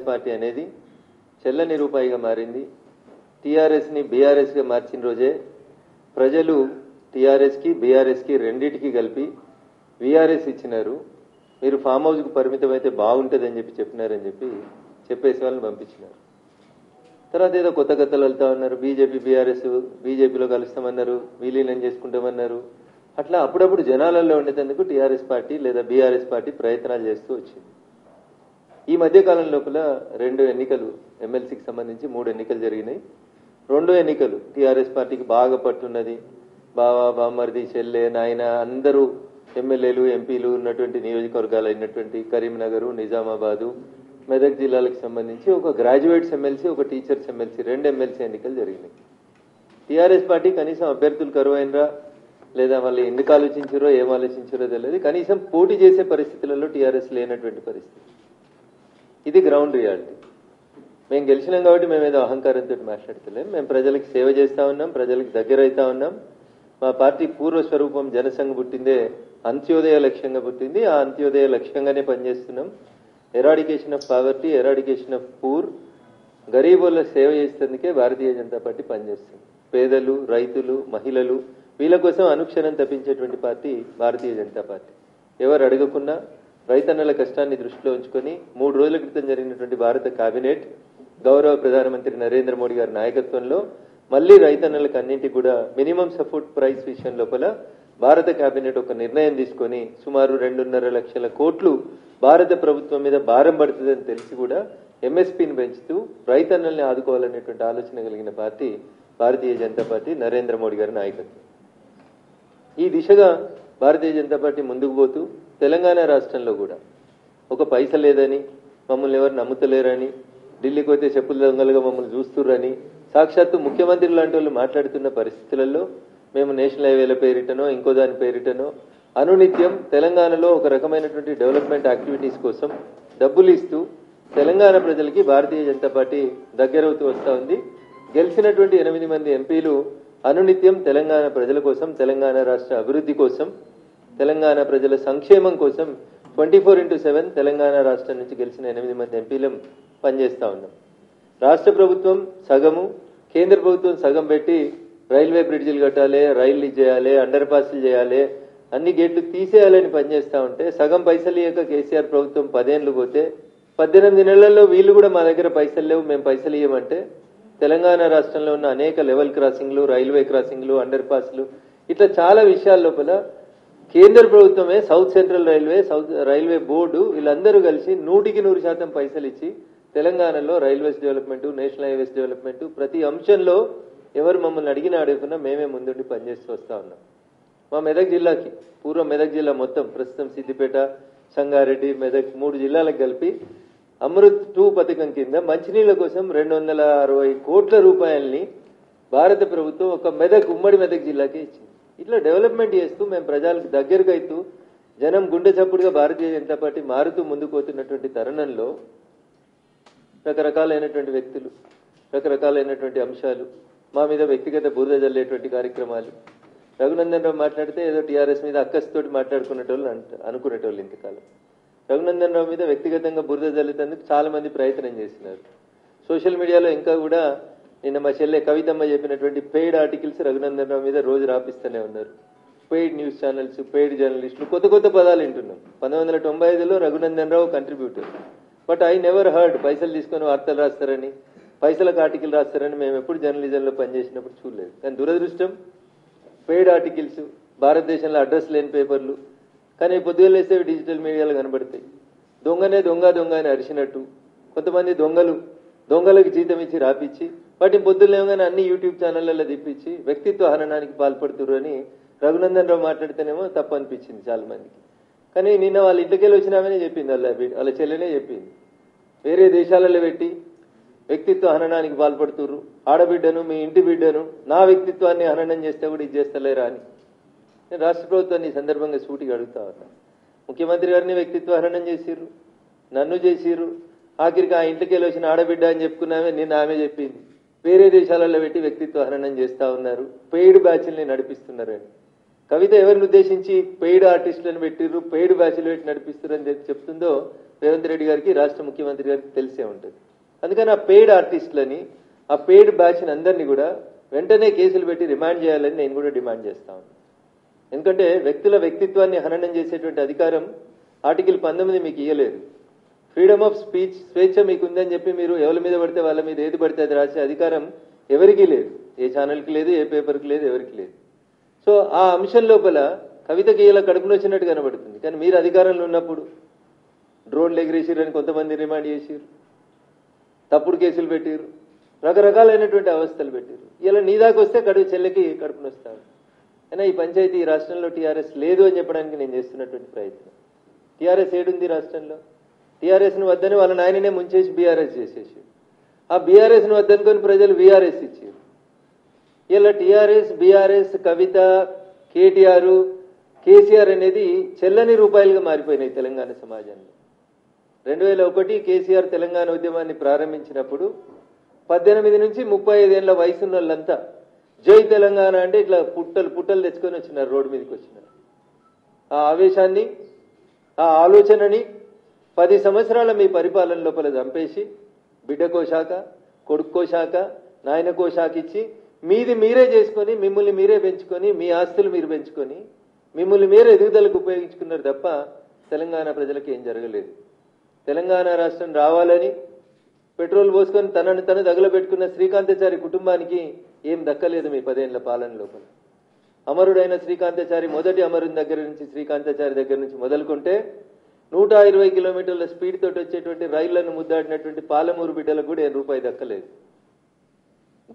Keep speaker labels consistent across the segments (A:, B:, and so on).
A: Party అనేది చెల్లని రూపాయిగా మారింది. టీఆర్ఎస్ని బీఆర్ఎస్గా మార్చిన రోజే ప్రజలు టీఆర్ఎస్కి బీఆర్ఎస్కి రెండింటికి కలిపి వీఆర్ఎస్ ఇచ్చినారు. మీరు ఫామ్ హౌస్కు పరిమితమైతే బాగుంటుందని చెప్పినారని చెప్పేసి వాళ్ళని పంపించినారు. తర్వాత ఏదో కొత్త కథలు వెళ్తా ఉన్నారు. బీజేపీ బీఆర్ఎస్ బీజేపీలో కలుస్తామన్నారు, విలీనం చేసుకుంటామన్నారు. అట్లా అప్పుడప్పుడు జనాలలో ఉండేందుకు టీఆర్ఎస్ పార్టీ లేదా బీఆర్ఎస్ పార్టీ ప్రయత్నాలు చేస్తూ వచ్చింది. ఈ మధ్య కాలం లోపల 2 ఎన్నికలు ఎమ్మెల్సీకి సంబంధించి 3 ఎన్నికలు జరిగినాయి. 2 ఎన్నికలు టీఆర్ఎస్ పార్టీకి బాగా పట్టున్నది. బావా బామ్మర్ది చెల్లె నాయన అందరూ ఎమ్మెల్యేలు ఎంపీలు ఉన్నటువంటి నియోజకవర్గాలు అయినటువంటి కరీంనగర్, నిజామాబాదు, మెదక్ జిల్లాలకు సంబంధించి ఒక గ్రాడ్యుయేట్స్ ఎమ్మెల్సీ, ఒక టీచర్స్ ఎమ్మెల్సీ 2 ఎమ్మెల్సీ ఎన్నికలు జరిగినాయి. టీఆర్ఎస్ పార్టీ కనీసం అభ్యర్థులు కరువైనరా లేదా వాళ్ళు ఎందుకు ఆలోచించారో ఏం ఆలోచించారో తెలియదు. కనీసం పోటీ చేసే పరిస్థితులలో టీఆర్ఎస్ లేనటువంటి పరిస్థితి. ఇది గ్రౌండ్ రియాలిటీ. మేము గెలిచినాం కాబట్టి మేము ఏదో అహంకారంతో మాట్లాడతలేం. మేము ప్రజలకు సేవ చేస్తా ఉన్నాం, ప్రజలకు దగ్గర అవుతా ఉన్నాం. మా పార్టీ పూర్వ స్వరూపం జనసంఘ పుట్టిందే అంత్యోదయ లక్ష్యంగా పుట్టింది. ఆ అంత్యోదయ లక్ష్యంగానే పనిచేస్తున్నాం. Eradication of poverty, eradication of poor, గరీబుల సేవ చేసేందుకే భారతీయ జనతా పార్టీ పనిచేస్తుంది. పేదలు, రైతులు, మహిళలు వీళ్ళ కోసం అనుక్షణం తప్పించేటువంటి పార్టీ భారతీయ జనతా పార్టీ. ఎవరు అడగకున్నా రైతన్నల కష్టాన్ని దృష్టిలో ఉంచుకొని 3 రోజుల క్రితం జరిగినటువంటి భారత కేబినెట్ గౌరవ ప్రధానమంత్రి నరేంద్ర మోడీ గారి నాయకత్వంలో మళ్లీ రైతన్నలకు అన్నింటికి కూడా మినిమం సపోర్ట్ ప్రైస్ విషయం లోపల భారత కేబినెట్ ఒక నిర్ణయం తీసుకొని సుమారు 2.5 లక్షల కోట్లు భారత ప్రభుత్వం మీద భారం పడుతుందని తెలిసి కూడా ఎంఎస్పీని పెంచుతూ రైతన్నల్ని ఆదుకోవాలనేటువంటి ఆలోచన కలిగిన పార్టీ భారతీయ జనతా పార్టీ, నరేంద్ర మోడీ గారి నాయకత్వం. ఈ దిశగా భారతీయ జనతా పార్టీ ముందుకు పోతూ తెలంగాణ రాష్ట్రంలో కూడా ఒక పైస లేదని, మమ్మల్ని ఎవరు నమ్ముతలేరని, ఢిల్లీకి పోతే చెప్పుల దొంగలుగా మమ్మల్ని చూస్తుర్రని సాక్షాత్తు ముఖ్యమంత్రి లాంటి వాళ్ళు మాట్లాడుతున్న పరిస్థితులలో మేము నేషనల్ హైవేల పేరిటనో ఇంకో దాని పేరిటనో అనునిత్యం తెలంగాణలో ఒక రకమైనటువంటి డెవలప్మెంట్ యాక్టివిటీస్ కోసం డబ్బులు ఇస్తూ తెలంగాణ ప్రజలకి భారతీయ జనతా పార్టీ దగ్గరవుతూ వస్తా ఉంది. గెలిచినటువంటి 8 మంది ఎంపీలు అనునిత్యం తెలంగాణ ప్రజల కోసం, తెలంగాణ రాష్ట్ర అభివృద్ధి కోసం, తెలంగాణ ప్రజల సంక్షేమం కోసం 24/7 తెలంగాణ రాష్ట్రం నుంచి గెలిచిన 8 మంది ఎంపీలు పనిచేస్తా ఉన్నాం. రాష్ట్ర ప్రభుత్వం సగము, కేంద్ర ప్రభుత్వం సగం పెట్టి రైల్వే బ్రిడ్జిలు కట్టాలి, రైళ్లు చేయాలి, అండర్ పాస్లు చేయాలి, అన్ని గేట్లు తీసేయాలని పనిచేస్తా ఉంటే సగం పైసలు ఇయ్యక కేసీఆర్ ప్రభుత్వం 10 ఏళ్లు పోతే 18 నెలల్లో వీళ్ళు కూడా మా దగ్గర పైసలు లేవు, మేము పైసలు ఇయ్యమంటే తెలంగాణ రాష్ట్రంలో ఉన్న అనేక లెవెల్ క్రాసింగ్లు, రైల్వే క్రాసింగ్లు, అండర్ పాస్లు ఇట్లా చాలా విషయాల లోపల కేంద్ర ప్రభుత్వమే సౌత్ సెంట్రల్ రైల్వే బోర్డు వీళ్ళందరూ కలిసి 100% పైసలు ఇచ్చి తెలంగాణలో railways development, national highways development ప్రతి అంశంలో ఎవరు మమ్మల్ని అడగకున్నా మేమే ముందుండి పనిచేస్తూ వస్తా ఉన్నాం. మా మెదక్ జిల్లాకి, పూర్వ మెదక్ జిల్లా మొత్తం ప్రస్తుతం సిద్దిపేట, సంగారెడ్డి, మెదక్ 3 జిల్లాలకు కలిపి అమృత్ 2 పథకం కింద మంచినీళ్ల కోసం 260 కోట్ల రూపాయల్ని భారత ప్రభుత్వం ఒక ఉమ్మడి మెదక్ జిల్లాకే ఇచ్చింది. ఇట్లా డెవలప్మెంట్ చేస్తూ మేము ప్రజలకు దగ్గరకు అవుతూ జనం గుండె చప్పుడుగా భారతీయ జనతా పార్టీ మారుతూ ముందుకు పోతున్నటువంటి తరుణంలో రకరకాలైనటువంటి వ్యక్తులు, రకరకాలైనటువంటి అంశాలు, మా మీద వ్యక్తిగత బురద జల్లేటువంటి కార్యక్రమాలు. రఘునందన్ రావు మాట్లాడితే ఏదో టీఆర్ఎస్ మీద అక్కస్తోటి మాట్లాడుకునేటోళ్ళు అనుకునేటోళ్ళు. ఇంతకాలం రఘునందన్ రావు మీద వ్యక్తిగతంగా బురద జల్లేందుకు చాలా మంది ప్రయత్నం చేసినారు. సోషల్ మీడియాలో ఇంకా కూడా నిన్న మా చెల్లె కవితమ్మ చెప్పినటువంటి పెయిడ్ ఆర్టికల్స్ రఘునందన్ రావు మీద రోజు రాపిస్తూనే ఉన్నారు. పెయిడ్ న్యూస్ ఛానల్స్, పెయిడ్ జర్నలిస్టులు, కొత్త కొత్త పదాలు వింటున్నాం. 1995లో Raghunandan Rao contributor, but I never heard పైసలు తీసుకొని వార్తలు రాస్తారని, పైసలకు ఆర్టికల్ రాస్తారని మేము ఎప్పుడు జర్నలిజంలో పనిచేసినప్పుడు చూడలేదు. కానీ దురదృష్టం పెయిడ్ ఆర్టికల్స్, భారతదేశంలో అడ్రస్ లేని పేపర్లు, కానీ పొద్దుగా లేస్తే డిజిటల్ మీడియాలో కనబడతాయి. దొంగనే దొంగ అని అరిచినట్టు కొంతమంది దొంగలకు జీతం ఇచ్చి రాపిచ్చి వాటిని పొద్దులేమగానే అన్ని యూట్యూబ్ ఛానళ్లలో తిప్పించి వ్యక్తిత్వ హననానికి పాల్పడుతున్నారు అని రఘునందన్ రావు మాట్లాడితేనేమో తప్పు అనిపించింది చాలా మందికి. కానీ నిన్న వాళ్ళ ఇంటికెళ్ళి వచ్చినామని చెప్పింది, వాళ్ళ చెల్లెనే చెప్పింది. వేరే దేశాలలో పెట్టి వ్యక్తిత్వ హననానికి పాల్పడుతున్నారు, ఆడబిడ్డను, మీ ఇంటి బిడ్డను, నా వ్యక్తిత్వాన్ని హననం చేస్తే కూడా ఇది చేస్తలేరా అని నేను రాష్ట్ర ప్రభుత్వాన్ని ఈ సందర్భంగా సూటిగా అడుగుతా ఉన్నా. ముఖ్యమంత్రి గారిని వ్యక్తిత్వ హననం చేసిర్రు, నన్ను చేసిర్రు, ఆఖరికి ఆ ఇంటికెళ్ళి వచ్చిన ఆడబిడ్డ అని చెప్పుకున్నామే, నిన్న ఆమె చెప్పింది వేరే దేశాలలో పెట్టి వ్యక్తిత్వ హననం చేస్తా ఉన్నారు, పెయిడ్ బ్యాచ్ల్ని నడిపిస్తున్నారని. కవిత ఎవరిని ఉద్దేశించి పెయిడ్ ఆర్టిస్టులను పెట్టిర్రు, పెయిడ్ బ్యాచ్లు పెట్టి నడిపిస్తారని చెప్తుందో రేవంత్ రెడ్డి గారికి, రాష్ట్ర ముఖ్యమంత్రి గారికి తెలిసే ఉంటుంది. అందుకని ఆ పెయిడ్ ఆర్టిస్టులని, ఆ పెయిడ్ బ్యాచ్ని అందరినీ కూడా వెంటనే కేసులు పెట్టి రిమాండ్ చేయాలని నేను కూడా డిమాండ్ చేస్తా ఉన్నాను. ఎందుకంటే వ్యక్తుల వ్యక్తిత్వాన్ని హననం చేసేటువంటి అధికారం ఆర్టికల్ 19 మీకు ఇవ్వలేదు. ఫ్రీడమ్ ఆఫ్ స్పీచ్, స్వేచ్ఛ మీకు ఉందని చెప్పి మీరు ఎవరి మీద పడితే వాళ్ళ మీద ఏది పడితే అది రాసే అధికారం ఎవరికీ లేదు. ఏ ఛానల్కి లేదు, ఏ పేపర్కి లేదు, ఎవరికి లేదు. సో ఆ అంశం లోపల కవితకి ఇలా కడుపున వచ్చినట్టు కనబడుతుంది. కానీ మీరు అధికారంలో ఉన్నప్పుడు డ్రోన్లు ఎగిరేసిరని కొంతమంది రిమాండ్ చేసిరు, తప్పుడు కేసులు పెట్టిరు, రకరకాలైనటువంటి అవస్థలు పెట్టిరు. ఇలా నీ దాకా వస్తే చెల్లెకి కడుపున వస్తారు. అయినా ఈ పంచాయతీ ఈ రాష్ట్రంలో టీఆర్ఎస్ లేదు అని చెప్పడానికి నేను చేస్తున్నటువంటి ప్రయత్నం. టీఆర్ఎస్ ఏడుంది రాష్ట్రంలో? టీఆర్ఎస్ను వద్దని వాళ్ళ నాయననే ముంచేసి బీఆర్ఎస్ చేసేసి, ఆ బీఆర్ఎస్ను వద్దనుకొని ప్రజలు బీఆర్ఎస్ ఇచ్చారు. ఇలా టీఆర్ఎస్, బీఆర్ఎస్, కవిత, కేటీఆర్, కేసీఆర్ అనేది చెల్లని రూపాయలుగా మారిపోయినాయి తెలంగాణ సమాజంలో. 2001 కేసీఆర్ తెలంగాణ ఉద్యమాన్ని ప్రారంభించినప్పుడు 18 నుంచి 35 ఏళ్ల వయసున్న వాళ్ళంతా జై తెలంగాణ అంటే ఇట్లా పుట్టలు తెచ్చుకొని వచ్చినారు, రోడ్డు మీదకి వచ్చినారు. ఆ ఆవేశాన్ని, ఆ ఆలోచనని 10 సంవత్సరాల మీ పరిపాలన లోపల చంపేసి బిడ్డకో శాఖ, కొడుక్కో శాఖ, నాయనకో శాఖ ఇచ్చి మీది మీరే చేసుకొని, మిమ్మల్ని మీరే పెంచుకొని, మీ ఆస్తులు మీరు పెంచుకొని, మిమ్మల్ని మీరే ఎదుగుదలకు ఉపయోగించుకున్నారు తప్ప తెలంగాణ ప్రజలకు ఏం జరగలేదు. తెలంగాణ రాష్ట్రం రావాలని పెట్రోల్ పోసుకొని తనను తను తగలబెట్టుకున్న శ్రీకాంతాచారి కుటుంబానికి ఏం దక్కలేదు మీ 10 ఏళ్ల పాలన లోపల. అమరుడైన శ్రీకాంతాచారి, మొదటి అమరుని దగ్గర నుంచి, శ్రీకాంతాచారి దగ్గర నుంచి మొదలుకుంటే 120 కిలోమీటర్ల స్పీడ్ తోటి వచ్చేటువంటి రైళ్లను ముద్దాడినటువంటి పాలమూరు బిడ్డలకు కూడా రూపాయి దక్కలేదు.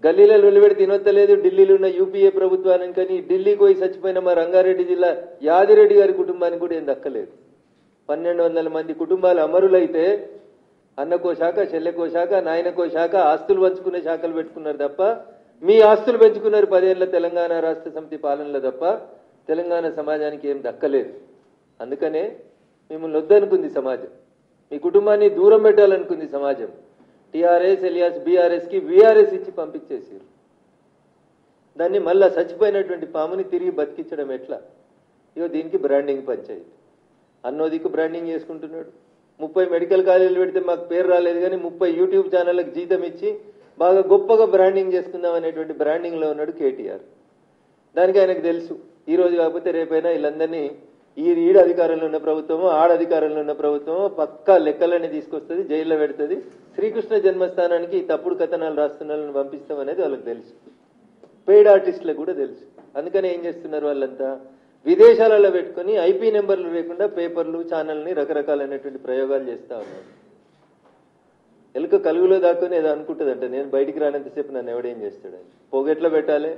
A: గల్లీలలో వెలువడి తినొత్తలేదు. ఢిల్లీలో ఉన్న యూపీఏ ప్రభుత్వానికి కానీ ఢిల్లీకి పోయి చచ్చిపోయిన మా రంగారెడ్డి జిల్లా యాదిరెడ్డి గారి కుటుంబానికి కూడా ఏం దక్కలేదు. 1200 మంది కుటుంబాలు అమరులైతే అన్నకో శాఖ, చెల్లెకో శాఖ, నాయనకో శాఖ, ఆస్తులు పంచుకునే శాఖలు పెట్టుకున్నారు తప్ప మీ ఆస్తులు పెంచుకున్నారు 10 ఏళ్ల తెలంగాణ రాష్ట్ర సమితి పాలనలో తప్ప తెలంగాణ సమాజానికి ఏం దక్కలేదు. అందుకనే మిమ్మల్ని వద్దనుకుంది సమాజం, మీ కుటుంబాన్ని దూరం పెట్టాలనుకుంది సమాజం. టీఆర్ఎస్ ఎలియాస్ బీఆర్ఎస్ కి వీఆర్ఎస్ ఇచ్చి పంపించేసారు. దాన్ని మళ్ళా చచ్చిపోయినటువంటి పాముని తిరిగి బతికించడం ఎట్లా? ఇగో దీనికి బ్రాండింగ్ పంచాయతీ. అన్నోదికు బ్రాండింగ్ చేసుకుంటున్నాడు. 30 మెడికల్ కాలేజీలు పెడితే మాకు పేరు రాలేదు కానీ 30 యూట్యూబ్ ఛానళ్లకు జీతం ఇచ్చి బాగా గొప్పగా బ్రాండింగ్ చేసుకుందాం అనేటువంటి బ్రాండింగ్ లో ఉన్నాడు కేటీఆర్. దానికి ఆయనకు తెలుసు, ఈ రోజు కాకపోతే రేపైనా వీళ్ళందరినీ ఈడ అధికారంలో ఉన్న ప్రభుత్వమో ఆడ అధికారంలో ఉన్న ప్రభుత్వమో పక్కా లెక్కలన్నీ తీసుకొస్తుంది, జైల్లో పెడుతుంది. శ్రీకృష్ణ జన్మస్థానానికి తప్పుడు కథనాలు రాస్తున్న వాళ్ళని పంపిస్తాం అనేది వాళ్ళకి తెలుసు. పెయిడ్ ఆర్టిస్టులకు కూడా తెలుసు. అందుకని ఏం చేస్తున్నారు వాళ్ళంతా? విదేశాలలో పెట్టుకుని ఐపీ నెంబర్లు లేకుండా పేపర్లు, ఛానల్ని రకరకాలైనటువంటి ప్రయోగాలు చేస్తా ఉన్నారు. ఎలుక కలుగులో దాక్కుని ఏదో అనుకుంటుందంట, నేను బయటికి రానంతసేపు నన్ను ఎవడేం చేస్తాడని. పొగెట్లా పెట్టాలి,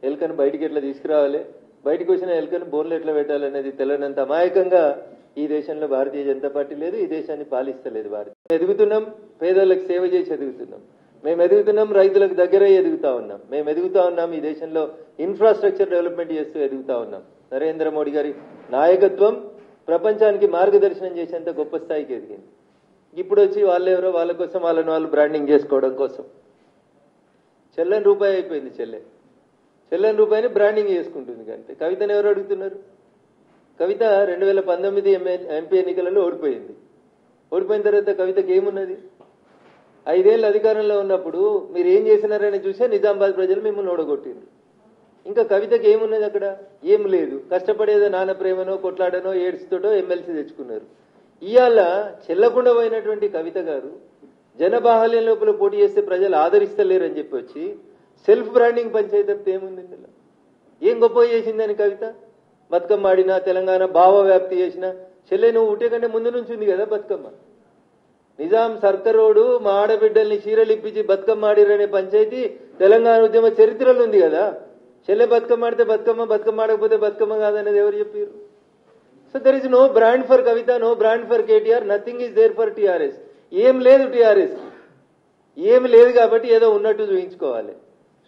A: ఎలుకను బయటికి ఎట్లా తీసుకురావాలి, బయటకు వచ్చిన ఎలుకను బోర్లు ఎట్లా పెట్టాలనేది తెలియనంత అమాయకంగా ఈ దేశంలో భారతీయ జనతా పార్టీ లేదు, ఈ దేశాన్ని పాలిస్తలేదు. భారతీయ ఎదుగుతున్నాం, పేదలకు సేవ చేసి ఎదుగుతున్నాం. మేము ఎదుగుతున్నాం, రైతులకు దగ్గర ఎదుగుతా ఉన్నాం. మేము ఎదుగుతా ఉన్నాం, ఈ దేశంలో ఇన్ఫ్రాస్ట్రక్చర్ డెవలప్మెంట్ చేస్తూ ఎదుగుతా ఉన్నాం. నరేంద్ర మోడీ గారి నాయకత్వం ప్రపంచానికి మార్గదర్శనం చేసేంత గొప్ప స్థాయికి ఎదిగింది. ఇప్పుడు వచ్చి వాళ్ళెవరో వాళ్ళ కోసం వాళ్ళని వాళ్ళు బ్రాండింగ్ చేసుకోవడం కోసం చెల్లని రూపాయి అయిపోయింది. చెల్లని రూపాయిని బ్రాండింగ్ చేసుకుంటుంది. కంటే కవితను ఎవరు అడుగుతున్నారు? కవిత 2019 ఎంపీ ఎన్నికలలో ఓడిపోయింది. ఓడిపోయిన తర్వాత కవితకి ఏమున్నది? 5 ఏళ్ళు అధికారంలో ఉన్నప్పుడు మీరు ఏం చేసినారని చూసే నిజామాబాద్ ప్రజలు మిమ్మల్ని ఓడగొట్టిండ్రు. ఇంకా కవితకి ఏమున్నది అక్కడ? ఏం లేదు. కష్టపడేదో నాన్న ప్రేమనో కొట్లాడనో ఏడ్స్తోటో ఎమ్మెల్సీ తెచ్చుకున్నారు. ఇవాళ చెల్లకుండా పోయినటువంటి కవిత గారు జనబాహల్యం లోపల పోటీ చేస్తే ప్రజలు ఆదరిస్తలేరని చెప్పి వచ్చి సెల్ఫ్ బ్రాండింగ్ పంచాయతీ తప్పితే ఏముంది ఇందులో? ఏం గొప్ప చేసిందని కవిత? బతుకమ్మ ఆడినా, తెలంగాణ భావ వ్యాప్తి చేసిన చెల్లె నువ్వు ఉట్టే కంటే ముందు నుంచి ఉంది కదా బతుకమ్మ. నిజాం సర్కరోడు మా ఆడబిడ్డల్ని చీరలు ఇప్పించి బతుకమ్మ ఆడిరనే పంచాయతీ తెలంగాణ ఉద్యమ చరిత్రలో ఉంది కదా. చెల్లె బతుకమ్మ ఆడితే బతుకమ్మ, బతుకమ్మ ఆడకపోతే బతుకమ్మ కాదనేది ఎవరు చెప్పారు? So there is no brand for Kavitha, no brand for KTR, nothing is there for TRS. ఏం లేదు టీఆర్ఎస్, ఏమి లేదు కాబట్టి ఏదో ఉన్నట్టు చూపించుకోవాలి.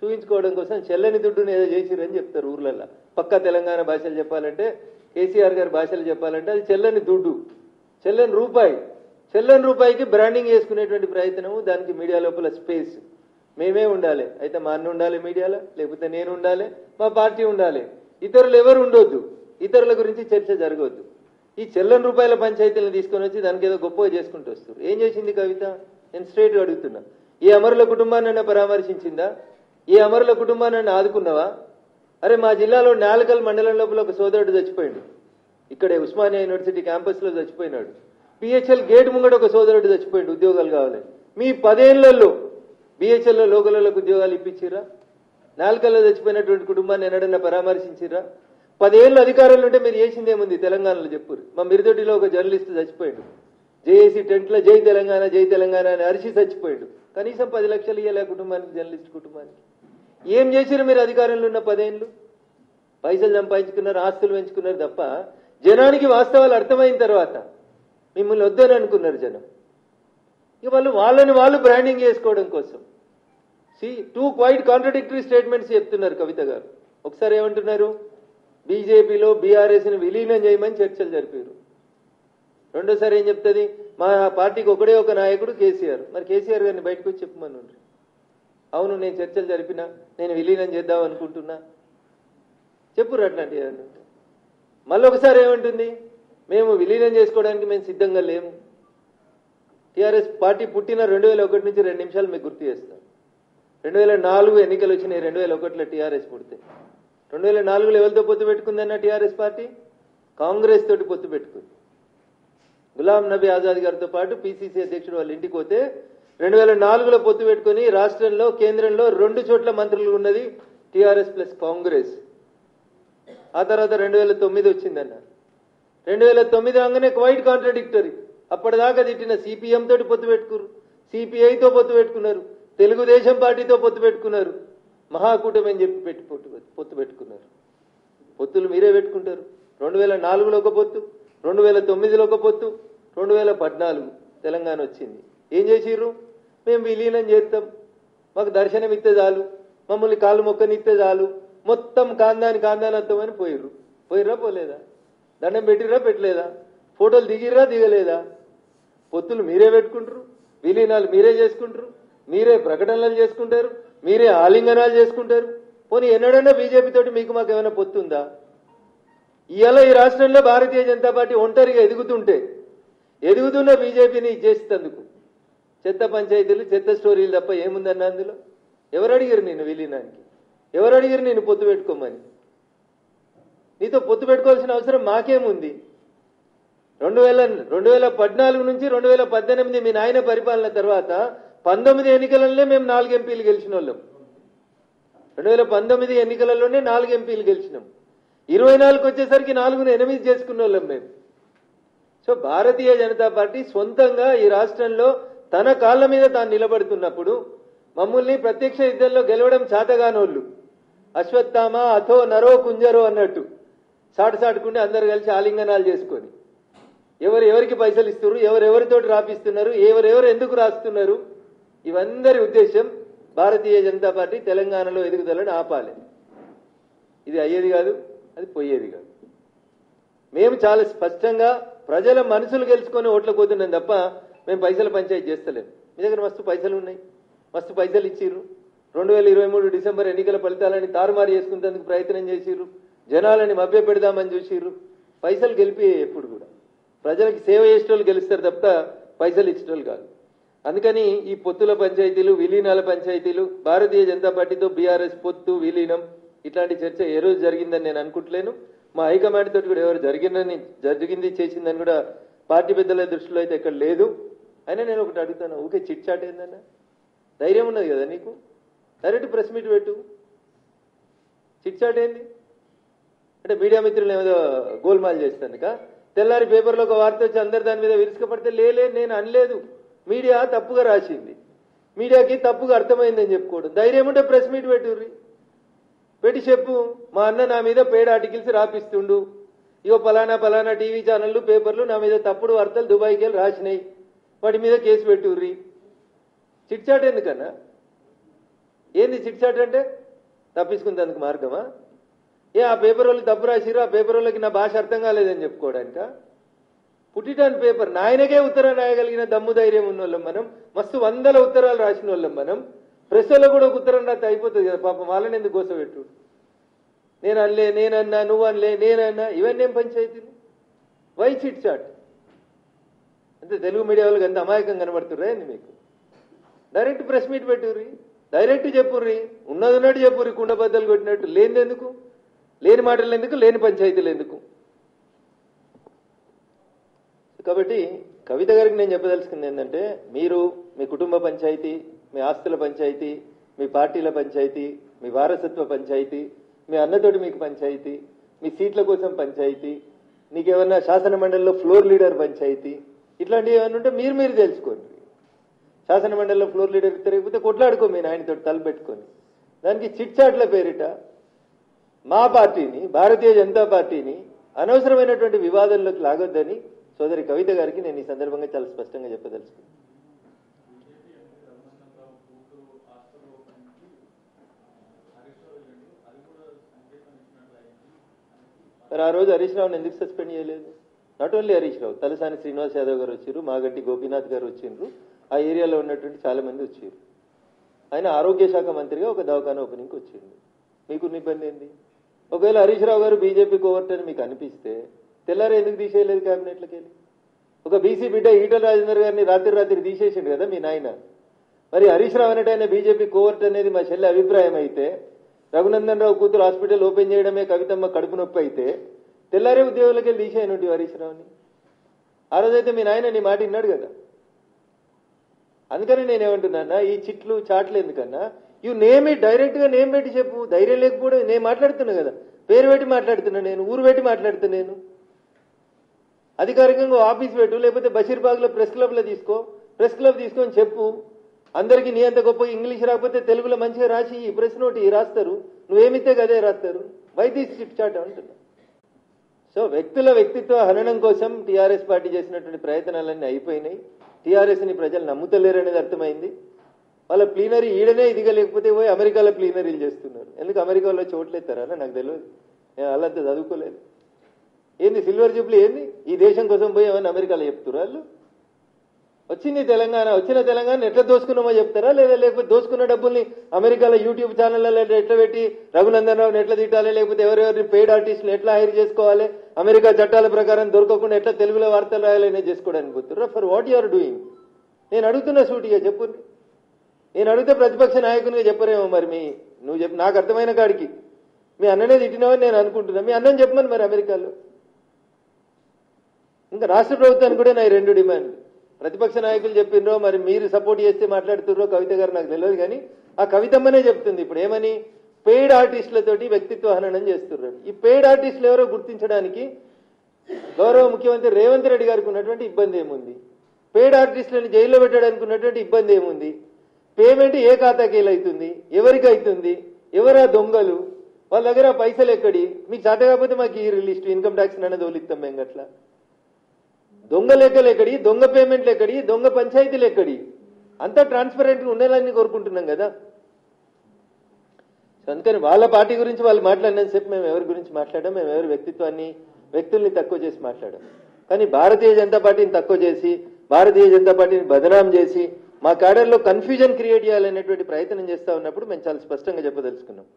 A: చూపించుకోవడం కోసం చెల్లని దుడ్డును ఏదో చేసిరని చెప్తారు ఊర్లలో. పక్కా తెలంగాణ భాషలు చెప్పాలంటే, కేసీఆర్ గారి భాషలు చెప్పాలంటే అది చెల్లని దుడ్డు, చెల్లని రూపాయి. చెల్లని రూపాయికి బ్రాండింగ్ చేసుకునేటువంటి ప్రయత్నము, దానికి మీడియా లోపల స్పేస్. మేమే ఉండాలి, అయితే మా అన్న ఉండాలి మీడియాలో, లేకపోతే నేను ఉండాలి, మా పార్టీ ఉండాలి. ఇతరులు ఎవరు ఉండొద్దు, ఇతరుల గురించి చర్చ జరగవద్దు. ఈ చెల్లని రూపాయల పంచాయతీలను తీసుకొని వచ్చి దానికి ఏదో గొప్పగా చేసుకుంటూ వస్తారు. ఏం చేసింది కవిత? నేను స్ట్రైట్గా అడుగుతున్నా. ఈ అమరుల కుటుంబాన్ని పరామర్శించిందా? ఈ అమరుల కుటుంబాన్ని ఆదుకున్నావా? అరే మా జిల్లాలో నాలుకల్ మండలం లోపల ఒక సోదరుడు చచ్చిపోయాడు. ఇక్కడే ఉస్మానియా యూనివర్సిటీ క్యాంపస్లో చచ్చిపోయినాడు. పిహెచ్ఎల్ గేట్ ముంగడ ఒక సోదరుడు చచ్చిపోయాడు ఉద్యోగాలు కావాలని. మీ 10 ఏళ్లలో బిహెచ్ఎల్లో లోకలకు ఉద్యోగాలు ఇప్పించిరా? నాలుకల్లో చచ్చిపోయినటువంటి కుటుంబాన్ని ఎన్నడన్నా పరామర్శించిరా? 10 ఏళ్ళు అధికారంలో ఉంటే మీరు చేసిందేముంది తెలంగాణలో చెప్పురు. మా మిరుదొడ్డిలో ఒక జర్నలిస్ట్ చచ్చిపోయాడు. జేఏసీ టెంట్లో జై తెలంగాణ అని అరిచి చచ్చిపోయాడు. కనీసం 10 లక్షలు ఇవ్వలే కుటుంబానికి, జర్నలిస్ట్ కుటుంబానికి. ఏం చేసిరు మీరు అధికారంలో ఉన్న 10 ఏళ్ళు? పైసలు సంపాదించుకున్నారు, ఆస్తులు పెంచుకున్నారు తప్ప జనానికి వాస్తవాలు అర్థమైన తర్వాత మిమ్మల్ని వద్దని అనుకున్నారు జనం. ఇక వాళ్ళని వాళ్ళు బ్రాండింగ్ చేసుకోవడం కోసం టూ క్వైట్ కాంట్రడిక్టరీ స్టేట్మెంట్స్ చెప్తున్నారు కవిత గారు. ఒకసారి ఏమంటున్నారు, బీజేపీలో బీఆర్ఎస్ని విలీనం చేయమని చర్చలు జరిపారు. రెండోసారి ఏం చెప్తుంది, మా పార్టీకి ఒకడే ఒక నాయకుడు కేసీఆర్. మరి కేసీఆర్ గారిని బయటకు వచ్చి చెప్పమని ఉండ్రి. అవును నేను చర్చలు జరిపినా, నేను విలీనం చేద్దాం అనుకుంటున్నా, చెప్పురు అట్లాంటి. మళ్ళీ ఒకసారి ఏమంటుంది, మేము విలీనం చేసుకోవడానికి మేము సిద్ధంగా లేము. టీఆర్ఎస్ పార్టీ పుట్టిన 2001 నుంచి 2 నిమిషాలు మీకు గుర్తు చేస్తాం. 2004 ఎన్నికలు వచ్చినాయి. 2001లో టీఆర్ఎస్ పుడితే 2004లో ఎవరితో పొత్తు పెట్టుకుందన్న టీఆర్ఎస్ పార్టీ? కాంగ్రెస్ తోటి పొత్తు పెట్టుకుంది. గులాం నబీ ఆజాద్ గారితో పాటు పిసిసి అధ్యక్షుడు వాళ్ళ ఇంటికి పోతే 2004లో పొత్తు పెట్టుకుని రాష్ట్రంలో కేంద్రంలో 2 చోట్ల మంత్రులు ఉన్నది టీఆర్ఎస్ ప్లస్ కాంగ్రెస్. ఆ తర్వాత 2009 వచ్చిందన్నారు. 2009 రాగానే క్వైట్ కాంట్రడిక్టరీ. అప్పటిదాకా తిట్టిన సిపిఎం తోటి పొత్తు పెట్టుకున్నారు, సిపిఐతో పొత్తు పెట్టుకున్నారు, తెలుగుదేశం పార్టీతో పొత్తు పెట్టుకున్నారు, మహాకూటమి అని చెప్పి పొత్తు పెట్టుకున్నారు. పొత్తులు మీరే పెట్టుకుంటారు. 2004లో ఒక పొత్తు, 2009లో ఒక పొత్తు, 2014 తెలంగాణ వచ్చింది. ఏం చేసిర్రు? మేము విలీనం చేస్తాం, మాకు దర్శనం ఇస్తే చాలు, మమ్మల్ని కాళ్ళు మొక్కనిస్తే చాలు, మొత్తం కాందాని వస్తామని పోయిర్రా పోలేదా? దండం పెట్టిర్రా పెట్టలేదా? ఫోటోలు దిగిర్రా దిగలేదా? పొత్తులు మీరే పెట్టుకుంటారు, విలీనాలు మీరే చేసుకుంటారు, మీరే ప్రకటనలు చేసుకుంటారు, మీరే ఆలింగనాలు చేసుకుంటారు. పోనీ ఎన్నడన్నా బీజేపీ తోటి మీకు మాకు ఏమైనా పొత్తు ఉందా? ఇవాళ ఈ రాష్ట్రంలో భారతీయ జనతా పార్టీ ఒంటరిగా ఎదుగుతున్న బీజేపీని చేసేందుకు చెత్త పంచాయతీలు, చెత్త స్టోరీలు తప్ప ఏముందన్న అందులో? ఎవరు అడిగారు నేను విలీనానికి? ఎవరు అడిగారు నేను పొత్తు పెట్టుకోమని? నీతో పొత్తు పెట్టుకోవాల్సిన అవసరం మాకేముంది? 2014 నుంచి 2018 మీ నాయన పరిపాలన తర్వాత 19 ఎన్నికలలోనే మేము 4 ఎంపీలు గెలిచిన వాళ్ళం. 2019 ఎన్నికలలోనే 4 ఎంపీలు గెలిచినాం. 24 వచ్చేసరికి 4ను 8 చేసుకున్న వాళ్ళం మేము. సో భారతీయ జనతా పార్టీ సొంతంగా ఈ రాష్ట్రంలో తన కాళ్ల మీద తాను నిలబడుతున్నప్పుడు మమ్మల్ని ప్రత్యక్ష యుద్ధంలో గెలవడం చేతగానోళ్ళు, అశ్వత్థామ అథో నరో కుంజరో అన్నట్టు సాటుకుంటే అందరు కలిసి ఆలింగనాలు చేసుకొని ఎవరికి పైసలు ఇస్తున్నారు, ఎవరెవరితోటి రాపిస్తున్నారు, ఎవరెవరు ఎందుకు రాస్తున్నారు, ఇవందరి ఉద్దేశం భారతీయ జనతా పార్టీ తెలంగాణలో ఎదుగుదలని ఆపాలి. ఇది అయ్యేది కాదు, అది పోయేది కాదు. మేము చాలా స్పష్టంగా ప్రజల మనసులు గెలుచుకొని ఓట్లకు పోతున్నాం తప్ప మేము పైసల పంచాయతీ చేస్తలేము. మీ దగ్గర మస్తు పైసలు ఉన్నాయి, మస్తు పైసలు ఇచ్చిర్రు. 2023 డిసెంబర్ ఎన్నికల ఫలితాలని తారుమారు చేసుకునేందుకు ప్రయత్నం చేసిర్రు, జనాలని మభ్య పెడదామని చూసిర్రు. పైసలు గెలిపి ఎప్పుడు కూడా ప్రజలకు సేవ చేసేటోళ్ళు గెలుస్తారు తప్ప పైసలు ఇచ్చేటోళ్ళు కాదు. అందుకని ఈ పొత్తుల పంచాయతీలు, విలీనాల పంచాయతీలు, భారతీయ జనతా పార్టీతో బీఆర్ఎస్ పొత్తు విలీనం ఇట్లాంటి చర్చ ఏ రోజు జరిగిందని నేను అనుకుంటలేను. మా హైకమాండ్ తోటి కూడా ఎవరు జరిగింది చేసిందని కూడా పార్టీ పెద్దల దృష్టిలో అయితే ఎక్కడ లేదు. అయినా నేను ఒకటి అడుగుతాను, ఊకే చిట్ చాట్ ఏందన్నా? ధైర్యం ఉన్నది కదా నీకు? డైరెక్ట్ ప్రెస్ మీట్ పెట్టు. చిట్ చాట్ ఏంది అంటే మీడియా మిత్రులు ఏదో గోల్మాల్ చేస్తానుక తెల్లారి పేపర్లో ఒక వార్త వచ్చి అందరు దాని మీద విరుచుకపడితే నేను అనలేదు, మీడియా తప్పుగా రాసింది, మీడియాకి తప్పుగా అర్థమైందని చెప్పుకోవడం. ధైర్యం ఉంటే ప్రెస్ మీట్ పెట్టి చెప్పు, మా అన్న నా మీద పేడ్ ఆర్టికల్స్ రాపిస్తుండు, ఇగో పలానా టీవీ ఛానళ్లు పేపర్లు నా మీద తప్పుడు వార్తలు దుబాయ్కి వెళ్ళి రాసినాయి, వాటి మీద కేసు పెట్టుర్రి. చిట్ చాట్ ఎందుకన్నా? ఏంది చిట్ చాట్ అంటే? తప్పించుకునేందుకు మార్గమా? ఆ పేపర్ వాళ్ళు తప్పు రాసిరు, ఆ పేపర్ వాళ్ళకి నా భాష అర్థం కాలేదని చెప్పుకోవడానిక? పుట్టిటాన్ పేపర్ నాయనకే ఉత్తరం రాయగలిగిన దమ్ము ధైర్యం ఉన్న వాళ్ళం మనం. మస్తు 100 ఉత్తరాలు రాసిన వాళ్ళం మనం. ప్రెస్ లో కూడా ఒక ఉత్తరం రాస్తే అయిపోతుంది కదా పాపం, వాళ్ళని ఎందుకు గోసపెట్టు? నేను అనలే, నేనన్నా, నువ్వు అనలే, నేనన్నా, ఇవన్నీ ఏం పంచాయతీలు? Why chit chat? అంటే తెలుగు మీడియా వాళ్ళకి అంత అమాయకం కనబడుతుర్రా ఏంది మీకు? డైరెక్ట్ ప్రెస్ మీట్ పెట్టుర్రి, డైరెక్ట్ చెప్పుర్రి, ఉన్నది ఉన్నట్టు చెప్పుర్రి, కుండబద్దలు కొట్టినట్టు. లేనిది ఎందుకు? లేని మాటలు ఎందుకు? లేని పంచాయతీలు ఎందుకు? కాబట్టి కవిత గారికి నేను చెప్పదలుచుకుంది ఏంటంటే, మీరు మీ కుటుంబ పంచాయతీ, మీ ఆస్తుల పంచాయతీ, మీ పార్టీల పంచాయతీ, మీ వారసత్వ పంచాయతీ, మీ అన్నతోటి మీకు పంచాయతీ, మీ సీట్ల కోసం పంచాయతీ, నీకేమన్నా శాసన మండలిలో ఫ్లోర్ లీడర్ పంచాయతీ, ఇట్లాంటివి ఏమన్నా ఉంటే మీరు తెలుసుకోండి. శాసన మండలిలో ఫ్లోర్ లీడర్ తిరగకపోతే కొట్లాడుకో మీ నాయనతో తలపెట్టుకొని. దానికి చిట్ చాట్ల పేరిట మా పార్టీని, భారతీయ జనతా పార్టీని అనవసరమైనటువంటి వివాదంలోకి లాగొద్దని సోదరి కవిత గారికి నేను ఈ సందర్భంగా చాలా స్పష్టంగా చెప్పదలుచుకున్నాను. మరి ఆ రోజు హరీష్ రావుని ఎందుకు సస్పెండ్ చేయలేదు? నాట్ ఓన్లీ హరీష్ రావు, తలసాని శ్రీనివాస్ యాదవ్ గారు వచ్చారు, మాగంటి గోపీనాథ్ గారు వచ్చిండ్రు, ఆ ఏరియాలో ఉన్నటువంటి చాలా మంది వచ్చారు. ఆయన ఆరోగ్య శాఖ మంత్రిగా ఒక దవాఖానా ఓపెనింగ్కి వచ్చింది. మీకున్న ఇబ్బంది ఏంది? ఒకవేళ హరీష్ రావు గారు బీజేపీ కోవర్ట్ అని మీకు అనిపిస్తే తెల్లారే ఎందుకు తీసేయలేదు క్యాబినెట్లకి వెళ్ళి? ఒక బీసీ బిడ్డ ఈటల రాజేందర్ గారిని రాత్రి తీసేసిండు కదా మీ నాయన. మరి హరీష్ రావు అనేటైనా బీజేపీ కోవర్ట్ అనేది మా చెల్లి అభిప్రాయం అయితే, రఘునందన్ రావు కూతురు హాస్పిటల్ ఓపెన్ చేయడమే కవితమ్మ కడుపు నొప్పి అయితే తెల్లారే ఉద్యోగులకి వెళ్ళి తీసేయనుంటి హరీష్ రావుని. ఆ రోజైతే మీ నాయన నీ మాట విన్నాడు కదా. అందుకని నేనేమంటున్నా, ఈ చిట్లు చాట్లు ఎందుకన్నా, యూ నేమ్ ఇట్, డైరెక్ట్ గా నేమ్ పెట్టి చెప్పు. ధైర్యం లేకపోవడం, నేను మాట్లాడుతున్నా కదా, పేరు పెట్టి మాట్లాడుతున్నా, నేను ఊరు పెట్టి మాట్లాడుతున్నా, నేను అధికారికంగా ఆఫీస్ పెట్టు, లేకపోతే బషీర్బాగ్ లో ప్రెస్ క్లబ్ లో తీసుకో, ప్రెస్ క్లబ్ తీసుకొని చెప్పు. అందరికీ నీ అంత గొప్ప ఇంగ్లీష్ రాకపోతే తెలుగులో మంచిగా రాసి ఈ ప్రెస్ నోట్ రాస్తారు, నువ్వేమిస్తే గదే రాస్తారు. వై దిస్ చిట్ చాట్ అంటున్నా. సో వ్యక్తుల వ్యక్తిత్వ హననం కోసం టీఆర్ఎస్ పార్టీ చేసినటువంటి ప్రయత్నాలన్నీ అయిపోయినాయి. టీఆర్ఎస్ ని ప్రజలు నమ్ముతలేరనేది అర్థమైంది. వాళ్ళ ప్లీనరీ ఈడనే ఇదిగా లేకపోతే పోయి అమెరికాలో ప్లీనరీలు చేస్తున్నారు. ఎందుకు అమెరికాలో చోట్లు ఎత్తారా నాకు తెలియదు, నేను వాళ్ళంతా చదువుకోలేదు. ఏంది సిల్వర్ జూబ్లీ ఏంది? ఈ దేశం కోసం పోయి ఏమన్నా అమెరికాలో చెప్తున్నారు వాళ్ళు? వచ్చింది తెలంగాణ, వచ్చిన తెలంగాణ ఎట్లా దోసుకున్నామో చెప్తారా, లేకపోతే దోసుకున్న డబ్బుల్ని అమెరికాలో యూట్యూబ్ ఛానళ్ళలో ఎట్లా పెట్టి రఘునందన్ రావుని ఎట్లా తిట్టాలి, లేకపోతే ఎవరెవరిని పెయిడ్ ఆర్టిస్టులు ఎట్లా హైర్ చేసుకోవాలి, అమెరికా చట్టాల ప్రకారం దొరకకుండా ఎట్లా తెలుగులో వార్తలు రాయాలనే చేసుకోవడానికి పోతున్నారు. For what you are doing? నేను అడుగుతున్నా సూటిగా చెప్పు. నేను అడిగితే ప్రతిపక్ష నాయకునిగా చెప్పరేమో. మరి నువ్వు చెప్పు, నాకు అర్థమైన కాడికి మీ అన్ననే తిట్టినావని నేను అనుకుంటున్నా. మీ అన్నని చెప్పమని మరి అమెరికాలో. ఇంకా రాష్ట్ర ప్రభుత్వానికి కూడా నా ఈ రెండు డిమాండ్. ప్రతిపక్ష నాయకులు చెప్పినరో మరి మీరు సపోర్ట్ చేస్తే మాట్లాడుతుర్రో కవిత గారు నాకు తెలియదు, కానీ ఆ కవితమ్మనే చెప్తుంది ఇప్పుడు ఏమని, పెయిడ్ ఆర్టిస్టులతోటి వ్యక్తిత్వ హననం చేస్తున్నారు. ఈ పెయిడ్ ఆర్టిస్టులు ఎవరో గుర్తించడానికి గౌరవ ముఖ్యమంత్రి రేవంత్ రెడ్డి గారికి ఉన్నటువంటి ఇబ్బంది ఏముంది? పెయిడ్ ఆర్టిస్టులను జైల్లో పెట్టడానికి ఉన్నటువంటి ఇబ్బంది ఏముంది? పేమెంట్ ఏ ఖాతాకి అవుతుంది, ఎవరికి అవుతుంది, ఎవరా దొంగలు, వాళ్ళ దగ్గర పైసలు ఎక్కడి? మీకు చేత కాకపోతే మాకు ఈ లిస్ట్ ఇన్కమ్ ట్యాక్స్ నన్ను తోలిస్తాం మేము. అట్లా దొంగ లెక్కలు ఎక్కడి, దొంగ పేమెంట్లు ఎక్కడి, దొంగ పంచాయతీలు ఎక్కడి? అంతా ట్రాన్స్పరెంట్ గా ఉండాలని కోరుకుంటున్నాం కదా. అందుకని వాళ్ళ పార్టీ గురించి వాళ్ళు మాట్లాడినంతసేపు మేము ఎవరి గురించి మాట్లాడాం, మేము ఎవరి వ్యక్తుల్ని తక్కువ చేసి మాట్లాడాం. కానీ భారతీయ జనతా పార్టీని తక్కువ చేసి, భారతీయ జనతా పార్టీని బదనాం చేసి, మా క్యాడర్లో కన్ఫ్యూజన్ క్రియేట్ చేయాలనేటువంటి ప్రయత్నం చేస్తా ఉన్నప్పుడు మేము చాలా స్పష్టంగా చెప్పదలుచుకున్నాం.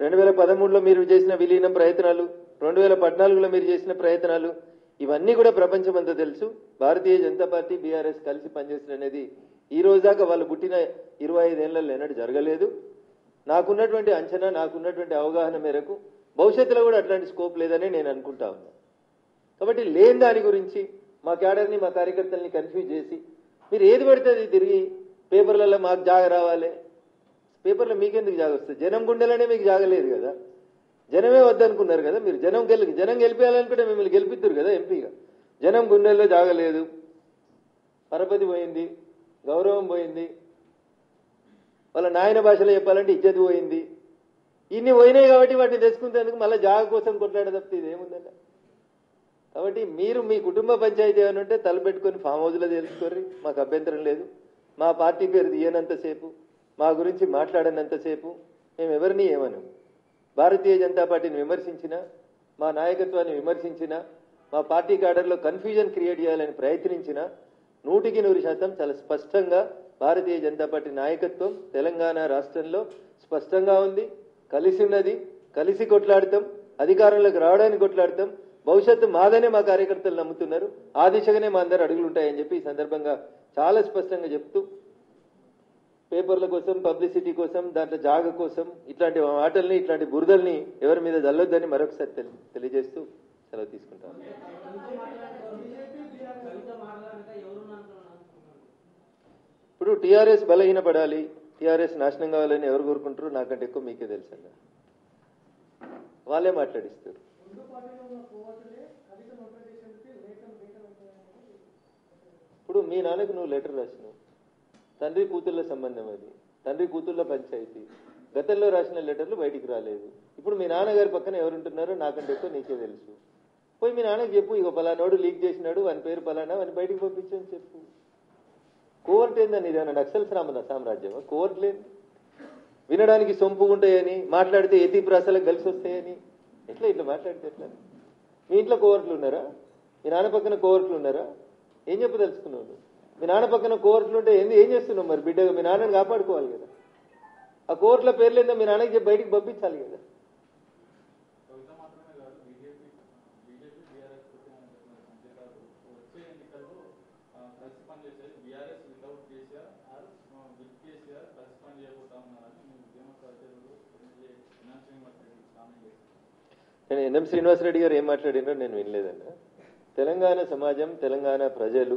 A: 2013లో మీరు చేసిన విలీనం ప్రయత్నాలు, 2014లో మీరు చేసిన ప్రయత్నాలు, ఇవన్నీ కూడా ప్రపంచమంతా తెలుసు. భారతీయ జనతా పార్టీ బీఆర్ఎస్ కలిసి పనిచేస్తున్నది ఈ రోజు దాకా వాళ్ళు పుట్టిన 25 ఏళ్లలో ఎన్నడూ జరగలేదు. నాకున్నటువంటి అంచనా, నాకున్నటువంటి అవగాహన మేరకు భవిష్యత్తులో కూడా అట్లాంటి స్కోప్ లేదని నేను అనుకుంటా ఉన్నా. కాబట్టి లేని దాని గురించి మా క్యాడర్ని, మా కార్యకర్తల్ని కన్ఫ్యూజ్ చేసి మీరు ఏది పడితే అది తిరిగి పేపర్లలో మాకు జాగ రావాలి. పేపర్లో మీకెందుకు జాగ వస్తుంది? జనం గుండెలనే మీకు జాగలేదు కదా, జనమే వద్దనుకున్నారు కదా మీరు. జనం గెలిపేయాలనుకుంటే మిమ్మల్ని గెలిపిద్దురు కదా ఎంపీగా. జనం గుండెల్లో జాగలేదు, పరపతి పోయింది, గౌరవం పోయింది, వాళ్ళ నాయన భాషలో చెప్పాలంటే ఇజ్జత్ పోయింది. ఇన్ని పోయినాయి కాబట్టి వాటిని తెచ్చుకునేందుకు మళ్ళీ జాగ కోసం కొట్లాడ తప్పితే ఇదేముందన్న. కాబట్టి మీరు మీ కుటుంబ పంచాయతీ ఏమైనా ఉంటే తలపెట్టుకుని ఫామ్ హౌస్లో తెలుసుకోర్రి, మాకు అభ్యంతరం లేదు. మా పార్టీ పేరు తీయనంతసేపు, మా గురించి మాట్లాడనంతసేపు మేము ఎవరిని ఏమను. భారతీయ జనతా పార్టీని విమర్శించినా, మా నాయకత్వాన్ని విమర్శించినా, మా పార్టీ క్యాడర్లో కన్ఫ్యూజన్ క్రియేట్ చేయాలని ప్రయత్నించినా 100% చాలా స్పష్టంగా భారతీయ జనతా పార్టీ నాయకత్వం తెలంగాణ రాష్ట్రంలో స్పష్టంగా ఉంది, కలిసి ఉన్నది, కలిసి కొట్లాడతాం, అధికారంలోకి రావడానికి కొట్లాడతాం, భవిష్యత్తు మాదనే మా కార్యకర్తలు నమ్ముతున్నారు. ఆ దిశగానే మా అందరు అడుగులు ఉంటాయని చెప్పి ఈ సందర్భంగా చాలా స్పష్టంగా చెప్తూ, పేపర్ల కోసం, పబ్లిసిటీ కోసం, దాంట్లో జాగ కోసం ఇట్లాంటి మాటల్ని, ఇట్లాంటి బురదల్ని ఎవరి మీద జల్లొద్దని మరొకసారి తెలియజేస్తూ సెలవు తీసుకుంటాను. ఇప్పుడు టీఆర్ఎస్ బలహీనపడాలి, టీఆర్ఎస్ నాశనం కావాలని ఎవరు కోరుకుంటారో నాకంటే ఎక్కువ మీకే తెలుసండి. వాళ్ళే మాట్లాడిస్తారు. ఇప్పుడు మీ నాన్నకు నువ్వు లెటర్ రాసినావు, తండ్రి కూతుళ్ళ సంబంధం అది, తండ్రి కూతుళ్ళ పంచాయతీ. గతంలో రాసిన లెటర్లు బయటికి రాలేదు. ఇప్పుడు మీ నాన్నగారి పక్కన ఎవరుంటున్నారో నాకంటే ఎక్కువ నీకే తెలుసు. పోయి మీ నాన్నకి చెప్పు, ఇక పలానోడు లీక్ చేసినాడు, వాని పేరు పలానా, వాని బయటికి పంపించని చెప్పు. కోవర్ట్ ఏందని, ఇదేమన్నా నక్సల్ సామ్రాజ్యమా? కోవర్ట్ లేదు. వినడానికి సొంపు ఉంటాయని, మాట్లాడితే ఎతి ప్రాసలకు కలిసి వస్తాయని, ఇట్లా మాట్లాడితే ఎట్లా? మీ ఇంట్లో కోవర్ట్లు ఉన్నారా? మీ నాన్న పక్కన కోవర్ట్లు ఉన్నారా? ఏం చెప్పదలుచుకున్నావు? మీ నాన్న పక్కన కోవర్ట్లు ఉంటే ఏం చేస్తున్నావు మరి? బిడ్డగా మీ నాన్నని కాపాడుకోవాలి కదా. ఆ కోవర్ట్ల పేర్లేందో మీ నాన్నకి చెప్పి బయటికి పంపించాలి కదా. నేను ఎన్ఎం శ్రీనివాసరెడ్డి గారు ఏం మాట్లాడినారో నేను వినలేదన్నా. తెలంగాణ సమాజం, తెలంగాణ ప్రజలు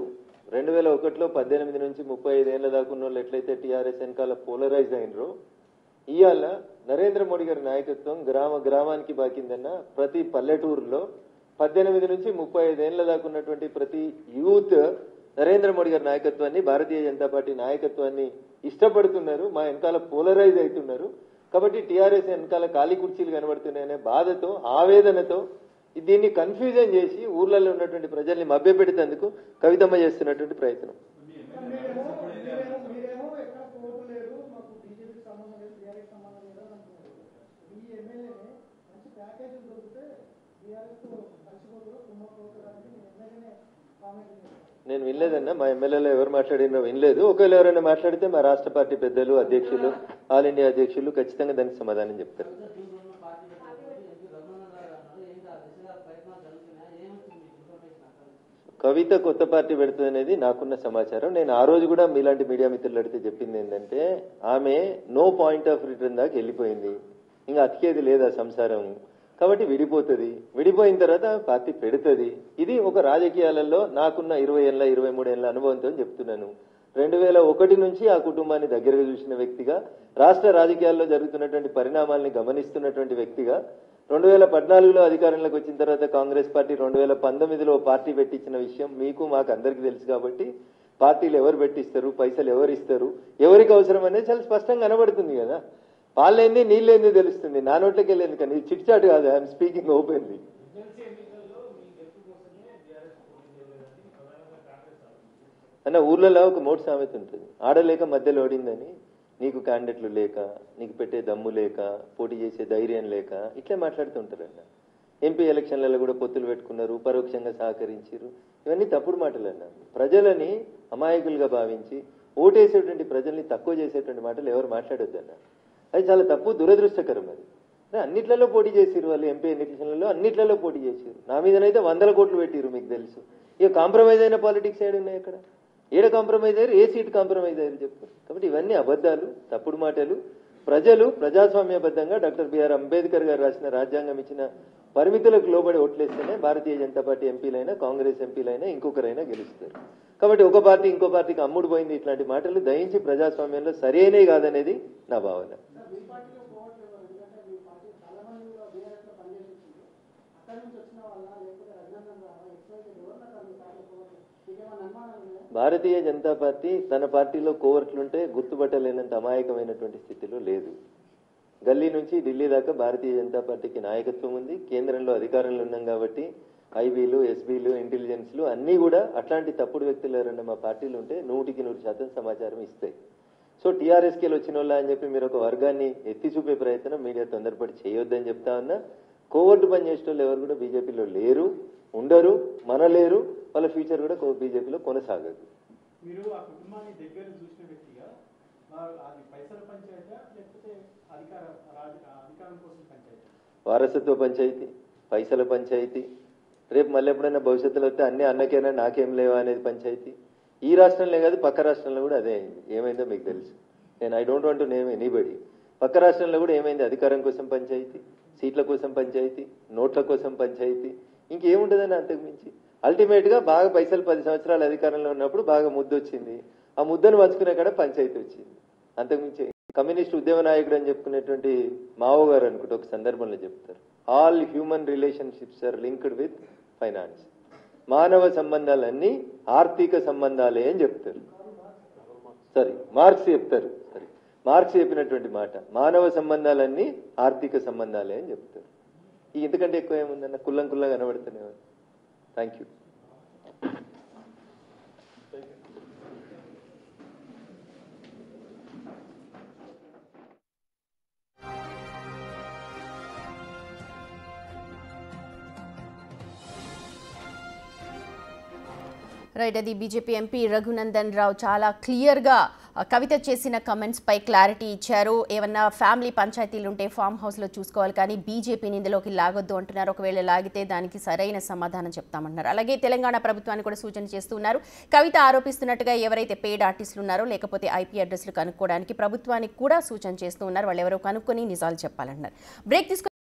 A: 2001లో 18 నుంచి 35 ఏళ్ల దాకా ఉన్న వాళ్ళు ఎట్లయితే టీఆర్ఎస్ వెనకాల పోలరైజ్ అయినరో, ఇవాళ నరేంద్ర మోడీ గారి నాయకత్వం గ్రామానికి బాకిందన్న ప్రతి పల్లెటూరులో 18 నుంచి 35 ఏళ్ల దాకా ఉన్నటువంటి ప్రతి యూత్ నరేంద్ర మోడీ గారి నాయకత్వాన్ని, భారతీయ జనతా పార్టీ నాయకత్వాన్ని ఇష్టపడుతున్నారు. మా వెనకాల పోలరైజ్ అవుతున్నారు. కాబట్టి టీఆర్ఎస్ వెనకాల ఖాళీ కుర్చీలు కనబడుతున్నాయనే బాధతో, ఆవేదనతో దీన్ని కన్ఫ్యూజన్ చేసి ఊర్లలో ఉన్నటువంటి ప్రజల్ని మభ్యపెట్టేందుకు కవితమ్మ చేస్తున్నటువంటి ప్రయత్నం. నేను వినలేదన్నా, మా ఎమ్మెల్యేలో ఎవరు మాట్లాడినో వినలేదు. ఒకవేళ ఎవరైనా మాట్లాడితే మా రాష్ట్ర పార్టీ పెద్దలు, అధ్యక్షులు, ఆల్ ఇండియా అధ్యక్షులు ఖచ్చితంగా దానికి సమాధానం చెప్తారు. కవిత కొత్త పార్టీ పెడుతుంది అనేది నాకున్న సమాచారం. నేను ఆ రోజు కూడా మీలాంటి మీడియా మిత్రులు అడిగితే చెప్పింది ఏంటంటే, ఆమె నో పాయింట్ ఆఫ్ రిటర్న్ దాకా వెళ్ళిపోయింది, ఇంకా అతికేది లేదా సంసారం, కాబట్టి విడిపోతుంది. విడిపోయిన తర్వాత పార్టీ పెడుతుంది. ఇది ఒక రాజకీయాలలో నాకున్న 20 ఏళ్ల 23 ఏళ్ల అనుభవంతో చెప్తున్నాను. 2001 నుంచి ఆ కుటుంబాన్ని దగ్గరగా చూసిన వ్యక్తిగా, రాష్ట్ర రాజకీయాల్లో జరుగుతున్నటువంటి పరిణామాల్ని గమనిస్తున్నటువంటి వ్యక్తిగా, 2014లో అధికారంలోకి వచ్చిన తర్వాత కాంగ్రెస్ పార్టీ 2019లో పార్టీ పెట్టించిన విషయం మీకు మాకు అందరికీ తెలుసు. కాబట్టి పార్టీలు ఎవరు పెట్టిస్తారు, పైసలు ఎవరు ఇస్తారు, ఎవరికి అవసరం అనేది చాలా స్పష్టంగా కనబడుతుంది కదా. పాలేంది నీళ్ళేంది తెలుస్తుంది. నా నోట్లకి వెళ్ళేందుకు కానీ చిట్ చాట్ కాదు. I'm speaking openly. అన్న ఊర్లలో ఒక మోటు సామెత ఉంటుంది, ఆడలేక మధ్యలో ఓడిందని. నీకు క్యాండిడేట్లు లేక, నీకు పెట్టే దమ్ము లేక, పోటీ చేసే ధైర్యం లేక ఇట్లే మాట్లాడుతుంటారన్న. ఎంపీ ఎలక్షన్లలో కూడా పొత్తులు పెట్టుకున్నారు, పరోక్షంగా సహకరించారు. ఇవన్నీ తప్పుడు మాటలు అన్న. ప్రజలని అమాయకులుగా భావించి ఓటేసేటువంటి ప్రజల్ని తక్కువ చేసేటువంటి మాటలు ఎవరు మాట్లాడొద్దన్న. అది చాలా తప్పు, దురదృష్టకరం. అది అన్నిట్లలో పోటీ చేసిరు వాళ్ళు. ఎంపీ ఎలక్షన్లలో అన్నిట్లలో పోటీ చేసిరు. నా మీదనైతే 100 కోట్లు పెట్టిరు, మీకు తెలుసు. ఇక కాంప్రమైజ్ అయిన పాలిటిక్స్ ఏడు ఉన్నాయి అక్కడ? ఏడ కాంప్రమైజ్ అయ్యారు? ఏ సీట్ కాంప్రమైజ్ అయ్యారు చెప్పు. కాబట్టి ఇవన్నీ అబద్దాలు, తప్పుడు మాటలు. ప్రజలు ప్రజాస్వామ్యబద్ధంగా డాక్టర్ బిఆర్ అంబేద్కర్ గారు రాసిన రాజ్యాంగం ఇచ్చిన పరిమితులకు లోబడి ఓట్లేస్తేనే భారతీయ జనతా పార్టీ ఎంపీలైనా, కాంగ్రెస్ ఎంపీలైనా, ఇంకొకరైనా గెలుస్తారు. కాబట్టి ఒక పార్టీ ఇంకో పార్టీకి అమ్ముడు పోయింది ఇట్లాంటి మాటలు దయించి ప్రజాస్వామ్యంలో సరైనవి కాదనేది నా భావన. భారతీయ జనతా పార్టీ తన పార్టీలో కోవర్ట్లుంటే గుర్తుపట్టలేనంత అమాయకమైనటువంటి స్థితిలో లేదు. గల్లీ నుంచి ఢిల్లీ దాకా భారతీయ జనతా పార్టీకి నాయకత్వం ఉంది. కేంద్రంలో అధికారంలో ఉన్నాం కాబట్టి ఐబీలు, ఎస్బీలు, ఇంటెలిజెన్స్లు అన్నీ కూడా అట్లాంటి తప్పుడు వ్యక్తులు ఎవరన్నా మా పార్టీలు ఉంటే 100% సమాచారం ఇస్తాయి. సో టీఆర్ఎస్కి వచ్చిన వాళ్ళ అని చెప్పి మీరు ఒక వర్గాన్ని ఎత్తి చూపే ప్రయత్నం మీడియా తొందరపడి చేయొద్దని చెప్తా ఉన్నా. కోవర్టు పని చేసే వాళ్ళు ఎవరు కూడా బీజేపీలో లేరు, ఉండరు, మనలేరు. వాళ్ళ ఫ్యూచర్ కూడా బీజేపీలో కొనసాగదు.
B: మీరు ఆ కుటుంబాన్ని దగ్గర చూసిన వ్యక్తిగా అది పైసల పంచాయతీ లేకపోతే అధికారం కోసం పంచాయతీ?
A: వారసత్వ పంచాయతీ, పైసల పంచాయతీ, రేపు మళ్ళీ ఎప్పుడైనా భవిష్యత్తులో వస్తే అన్ని అన్నకేనా నాకేం లేవా అనేది పంచాయతీ. ఈ రాష్ట్రంలో కాదు పక్క రాష్ట్రంలో కూడా అదే అయింది. ఏమైందో మీకు తెలుసు. నేను I don't want to name anybody. పక్క రాష్ట్రంలో కూడా ఏమైంది? అధికారం కోసం పంచాయతీ, సీట్ల కోసం పంచాయతీ, నోట్ల కోసం పంచాయతీ, ఇంకేముంటుందని అంతకుమించి. అల్టిమేట్ గా బాగా పైసలు 10 సంవత్సరాలు అధికారంలో ఉన్నప్పుడు బాగా ముద్దు వచ్చింది. ఆ ముద్దను పంచుకునే కాడ పంచాయతీ వచ్చింది. అంతకుమించి కమ్యూనిస్ట్ ఉద్యమ నాయకుడు అని చెప్పుకునేటువంటి మావో గారు అనుకుంటే ఒక సందర్భంలో చెప్తారు, all human relationships are linked with finance. మానవ సంబంధాలన్నీ ఆర్థిక సంబంధాలే అని చెప్తారు. మార్క్స్ చెప్తారు. మార్క్స్ చెప్పినటువంటి మాట, మానవ సంబంధాలన్నీ ఆర్థిక సంబంధాలే అని చెప్తారు. ఇంతకంటే ఎక్కువ ఏముందన్న? కుల్లం కనబడుతూనే ఉంది. Thank you.
C: రైట్, అది బీజేపీ ఎంపీ రఘునందన్ రావు చాలా క్లియర్గా కవిత చేసిన కమెంట్స్ పై క్లారిటీ ఇచ్చారు. ఏమన్నా ఫ్యామిలీ పంచాయతీలు ఉంటే ఫామ్ హౌస్లో చూసుకోవాలి, కానీ బీజేపీని ఇందులోకి లాగొద్దు అంటున్నారు. ఒకవేళ లాగితే దానికి సరైన సమాధానం చెప్తామంటున్నారు. అలాగే తెలంగాణ ప్రభుత్వాన్ని కూడా సూచన చేస్తున్నారు. కవిత ఆరోపిస్తున్నట్టుగా ఎవరైతే పెయిడ్ ఆర్టిస్టులు ఉన్నారో లేకపోతే ఐపీ అడ్రస్లు కనుక్కోవడానికి ప్రభుత్వానికి కూడా సూచన చేస్తూ ఉన్నారు. వాళ్ళు ఎవరో కనుక్కొని నిజాలు చెప్పాలంటున్నారు. బ్రేక్ తీసుకు